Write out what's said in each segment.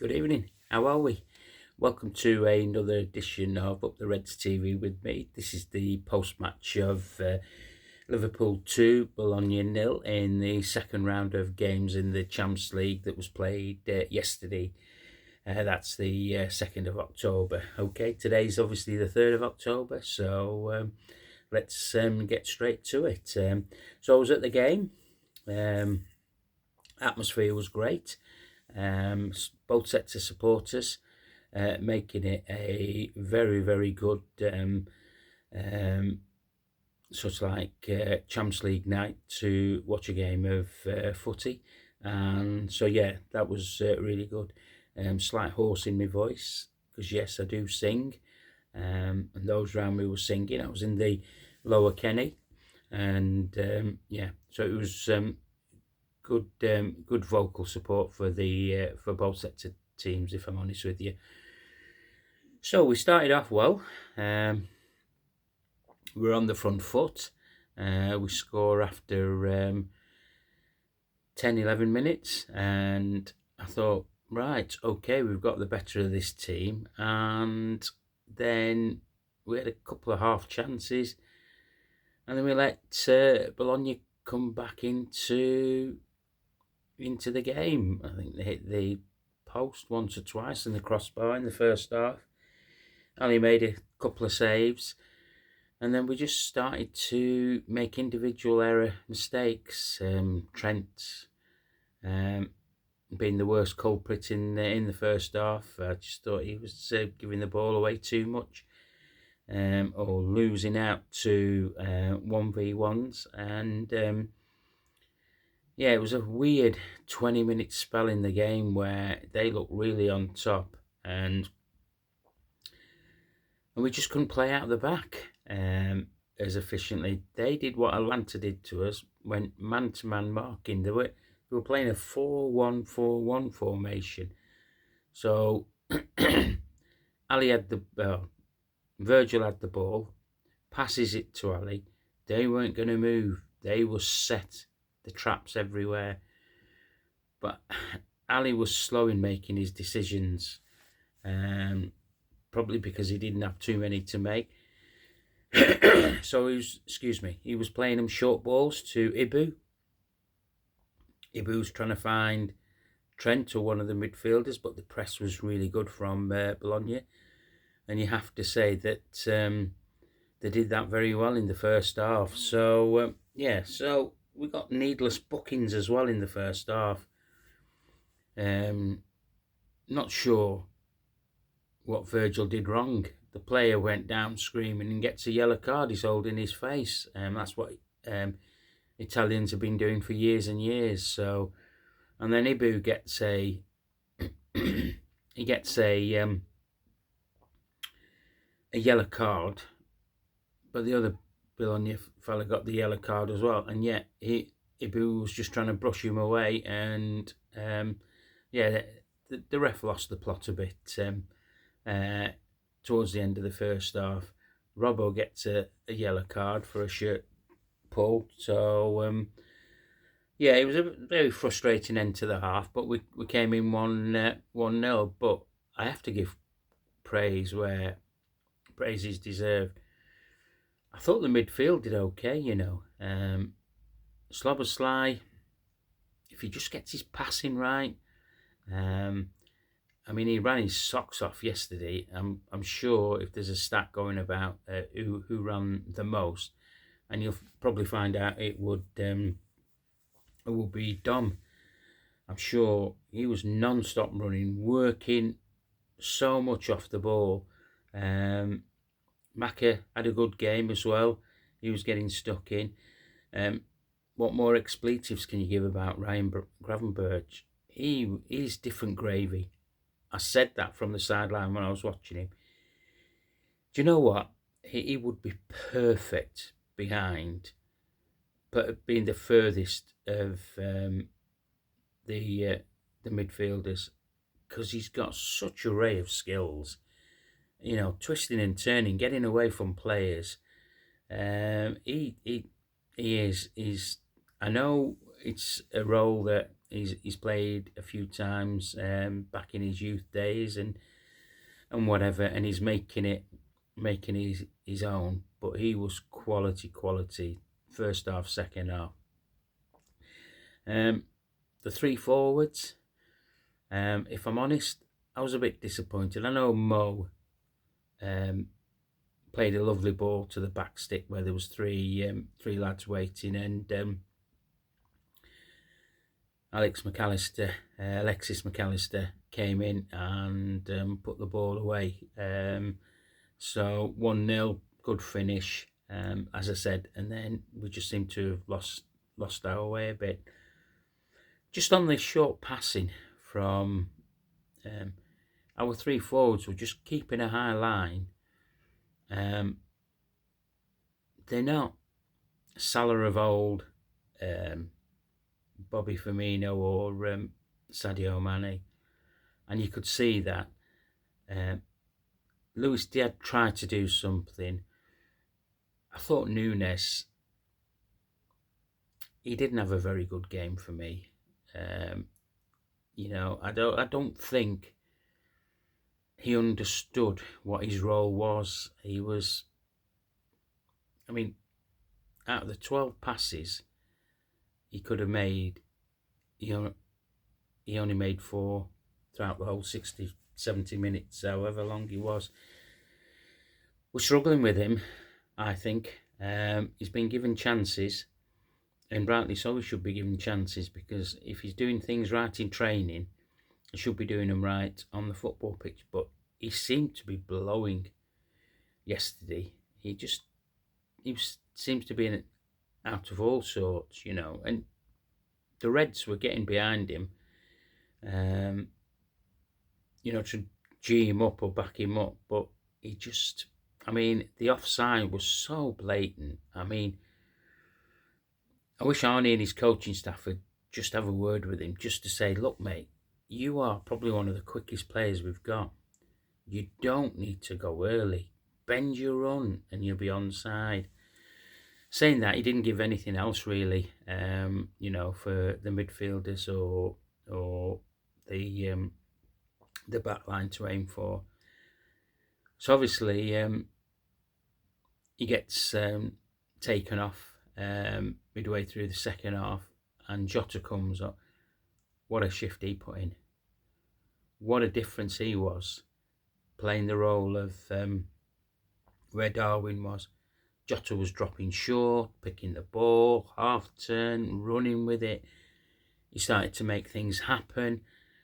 Good evening. How are we? Welcome to another edition of Up the Reds TV with me. This is the post-match of Liverpool 2, Bologna 0 in the second round of games in the Champions League that was played yesterday. That's the 2nd of October. Okay, today's obviously the 3rd of October, so let's get straight to it. So I was at the game. Atmosphere was great. Both sets of supporters making it a very, very good sort of like Champions League night to watch a game of footy. And so, yeah, that was really good. Slight hoarse in my voice, because yes, I do sing. And those around me were singing. I was in the lower Kenny. And yeah, so it was good vocal support for both sets of teams, if I'm honest with you. So we started off well. We're on the front foot. We score after 10-11 minutes, and I thought, right, okay, we've got the better of this team. And then we had a couple of half chances, and then we let Bologna come back into the game. I think they hit the post once or twice and the crossbar in the first half. Ali made a couple of saves, and then we just started to make individual error mistakes. Trent being the worst culprit in the first half. I just thought he was giving the ball away too much, or losing out to 1v1s, and yeah, it was a weird 20-minute spell in the game where they looked really on top, and we just couldn't play out the back as efficiently. They did what Atlanta did to us, went man-to-man marking. They were playing a 4-1-4-1 formation. So Ali had Virgil had the ball, passes it to Ali. They weren't going to move. They were set. The traps everywhere. But Ali was slow in making his decisions. Probably because he didn't have too many to make. So he was playing them short balls to Ibu. Ibu's trying to find Trent or one of the midfielders, but the press was really good from Bologna. And you have to say that they did that very well in the first half. So, yeah, so we got needless bookings as well in the first half. Not sure what Virgil did wrong. The player went down screaming and gets a yellow card. He's holding his face. That's what Italians have been doing for years and years. So, and then Ibu gets a a yellow card, but the other Bologna fella got the yellow card as well, and yet Ibu was just trying to brush him away, and yeah, the ref lost the plot a bit towards the end of the first half. Robbo gets a yellow card for a shirt pull, so yeah, it was a very frustrating end to the half, but we came in 1-0, but I have to give praise where praise is deserved. I thought the midfield did okay, you know. Szoboszlai, if he just gets his passing right, I mean, he ran his socks off yesterday. I'm sure if there's a stat going about who ran the most, and you'll probably find out it would be Dom. I'm sure he was non-stop running, working so much off the ball. Maka had a good game as well. He was getting stuck in. What more expletives can you give about Ryan Gravenberch? He's different gravy. I said that from the sideline when I was watching him. Do you know what? He would be perfect behind, but being the furthest of the midfielders, because he's got such an array of skills. You know, twisting and turning, getting away from players. He is. I know it's a role that he's played a few times back in his youth days and whatever, and he's making his own. But he was quality, first half, second half. The three forwards, if I'm honest, I was a bit disappointed. I know Mo played a lovely ball to the back stick where there was three lads waiting, and Alexis McAllister came in and put the ball away. So 1-0, good finish, as I said, and then we just seem to have lost our way a bit. Just on this short passing from our three forwards, were just keeping a high line. They're not Salah of old, Bobby Firmino or Sadio Mane, and you could see that Luis Diaz tried to do something. I thought Nunes, he didn't have a very good game for me. I don't think he understood what his role was. Out of the 12 passes he could have made, he only made 4 throughout the whole 60, 70 minutes, however long he was. We're struggling with him, I think. He's been given chances, and rightly so he should be given chances, because if he's doing things right in training, he should be doing them right on the football pitch. But he seemed to be blowing yesterday. He seems to be out of all sorts, and the Reds were getting behind him, to G him up or back him up, but he just, the offside was so blatant. I wish Arnie and his coaching staff would just have a word with him, just to say, look, mate, you are probably one of the quickest players we've got. You don't need to go early. Bend your run and you'll be onside. Saying that, he didn't give anything else really, for the midfielders or the back line to aim for. So obviously, he gets taken off midway through the second half, and Jota comes up. What a shift he put in. What a difference he was, playing the role of where Darwin was. Jota was dropping short, picking the ball, half turn, running with it. He started to make things happen,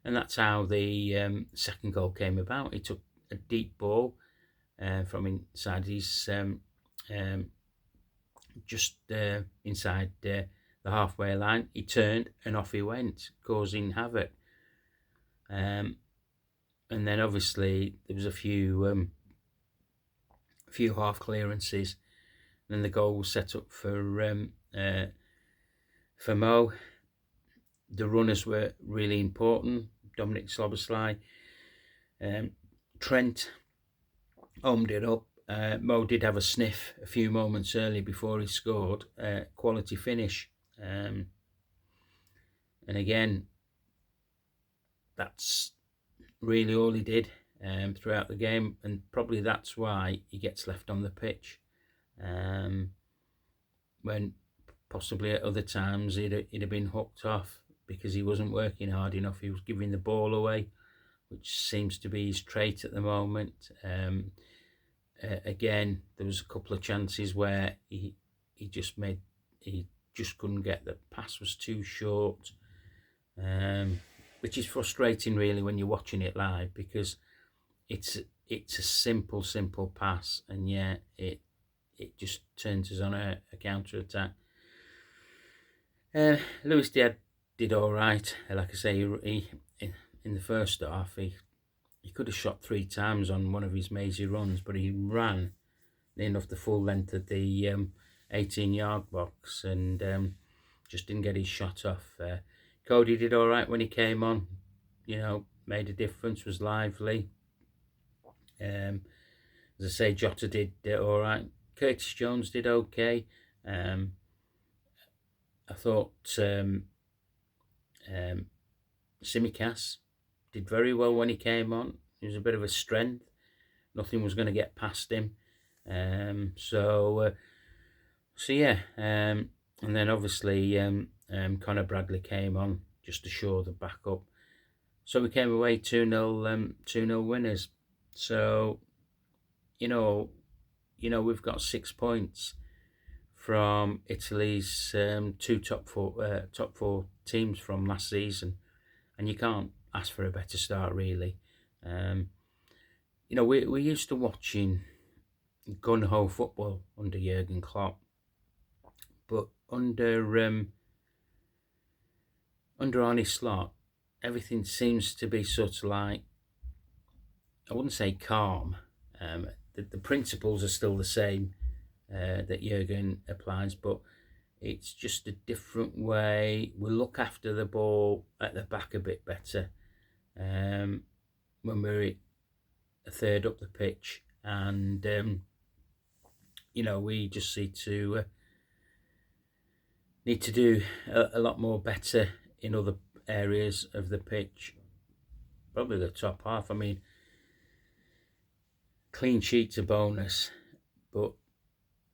and that's how the second goal came about. He took a deep ball from inside his just inside the halfway line. He turned and off he went, causing havoc. And then obviously there was a few half clearances. Then the goal was set up for Mo. The runners were really important. Dominic Szoboszlai, Trent owned it up. Mo did have a sniff a few moments early before he scored. Quality finish. And again, that's really all he did throughout the game, and probably that's why he gets left on the pitch. When possibly at other times he'd have been hooked off because he wasn't working hard enough. He was giving the ball away, which seems to be his trait at the moment. Again, there was a couple of chances where he just couldn't get, the pass was too short, which is frustrating really when you're watching it live, because it's a simple pass, and yet it just turns us on a counter attack. Luis Diaz did all right. Like I say, he in the first half he could have shot 3 times on one of his mazy runs, but he ran enough the full length of the 18-yard box and just didn't get his shot off. Cody did all right when he came on. Made a difference, was lively. As I say, Jota did all right. Curtis Jones did okay. I thought Um, Simicast did very well when he came on. He was a bit of a strength. Nothing was going to get past him. So yeah, and then obviously Conor Bradley came on just to show the backup. So we came away 2-0 winners. So you know, we've got 6 points from Italy's two top four teams from last season, and you can't ask for a better start, really. Um, we're used to watching gun ho football under Jurgen Klopp, but under Arne Slot, everything seems to be sort of like, I wouldn't say calm. The principles are still the same that Jurgen applies, but it's just a different way. We look after the ball at the back a bit better when we're a third up the pitch, and we just need to do a lot more better in other areas of the pitch. Probably the top half. I mean, clean sheet's a bonus, but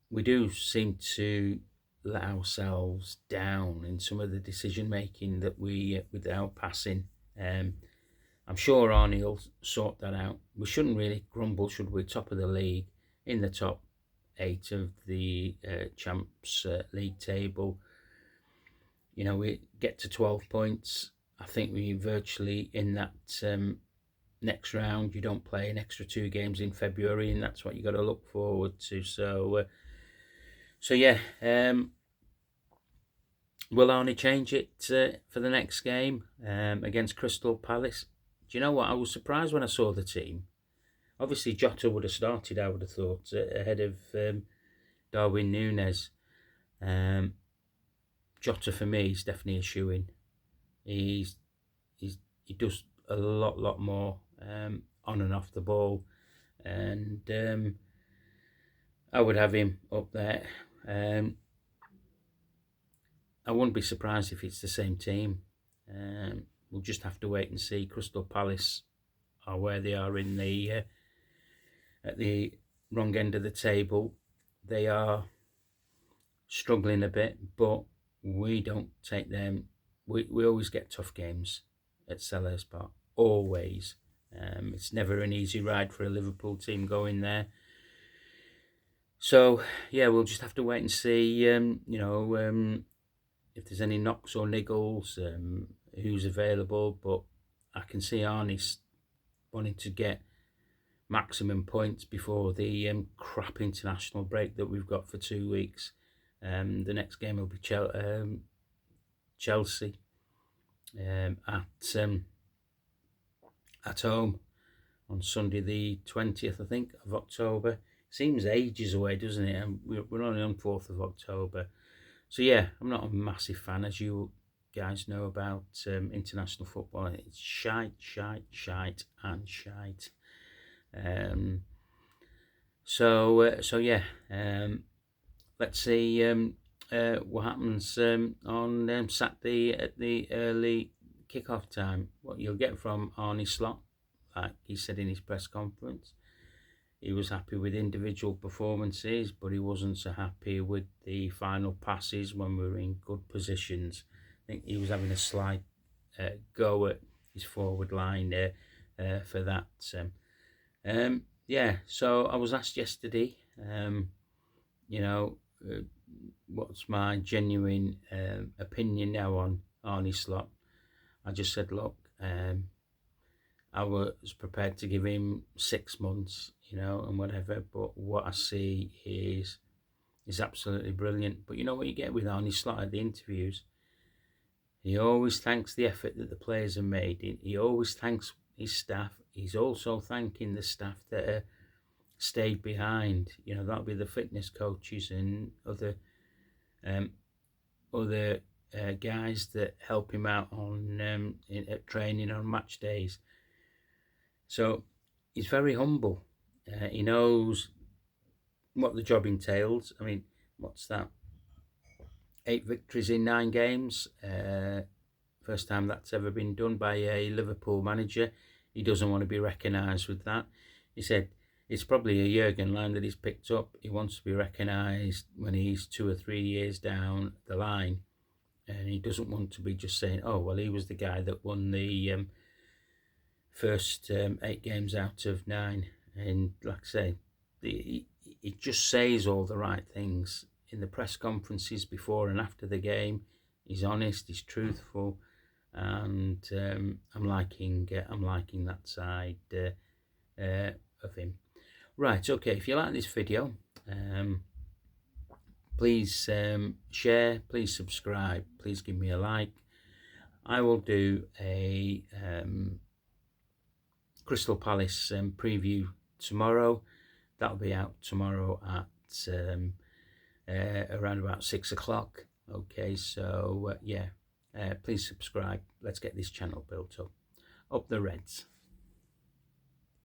we do seem to let ourselves down in some of the decision making that we with our passing. I'm sure Arnie will sort that out. We shouldn't really grumble, should we? Top of the league, in the top 8 of the Champs League table. We get to 12 points. I think we're virtually in that next round. You don't play an extra 2 games in February, and that's what you got to look forward to. So yeah. Will Arnie change it for the next game against Crystal Palace? Do you know what? I was surprised when I saw the team. Obviously, Jota would have started, I would have thought, ahead of Darwin Núñez. Jota, for me, is definitely a shoo-in. He does a lot more on and off the ball, and I would have him up there. I wouldn't be surprised if it's the same team. We'll just have to wait and see. Crystal Palace are where they are in the at the wrong end of the table. They are struggling a bit, but we don't take them. We always get tough games at Selhurst Park. Always. It's never an easy ride for a Liverpool team going there. So yeah, we'll just have to wait and see. If there's any knocks or niggles, who's available. But I can see Arnie's wanting to get maximum points before the crap international break that we've got for 2 weeks. The next game will be Chelsea at home on Sunday the 20th, I think, of October. Seems ages away, doesn't it? And we're only on 4th of October. So yeah, I'm not a massive fan, as you guys know, about international football. It's shite. So yeah, let's see what happens on Saturday at the early kickoff time. What you'll get from Arne Slot, like he said in his press conference. He was happy with individual performances, but he wasn't so happy with the final passes when we were in good positions. I think he was having a slight go at his forward line for that. Yeah, so I was asked yesterday, what's my genuine opinion now on Arne Slot. I just said, look, I was prepared to give him 6 months, and whatever. But what I see is absolutely brilliant. But you know what you get with Arne Slot at the interviews? He always thanks the effort that the players have made. He always thanks his staff. He's also thanking the staff that stayed behind. That'll be the fitness coaches and other guys that help him out on at training on match days. So he's very humble. He knows what the job entails. I mean, what's that? 8 victories in 9 games First time that's ever been done by a Liverpool manager. He doesn't want to be recognised with that. He said it's probably a Jurgen line that he's picked up. He wants to be recognised when he's 2 or 3 years down the line. And he doesn't want to be just saying, oh, well, he was the guy that won the first 8 games out of 9. And like I say, he just says all the right things in the press conferences before and after the game. He's honest, he's truthful, and I'm liking that side of him. Right, okay, if you like this video, please share, please subscribe, please give me a like. I will do a Crystal Palace preview tomorrow. That'll be out tomorrow at around about 6 o'clock. Okay, so yeah, please subscribe. Let's get this channel built up. Up the Reds.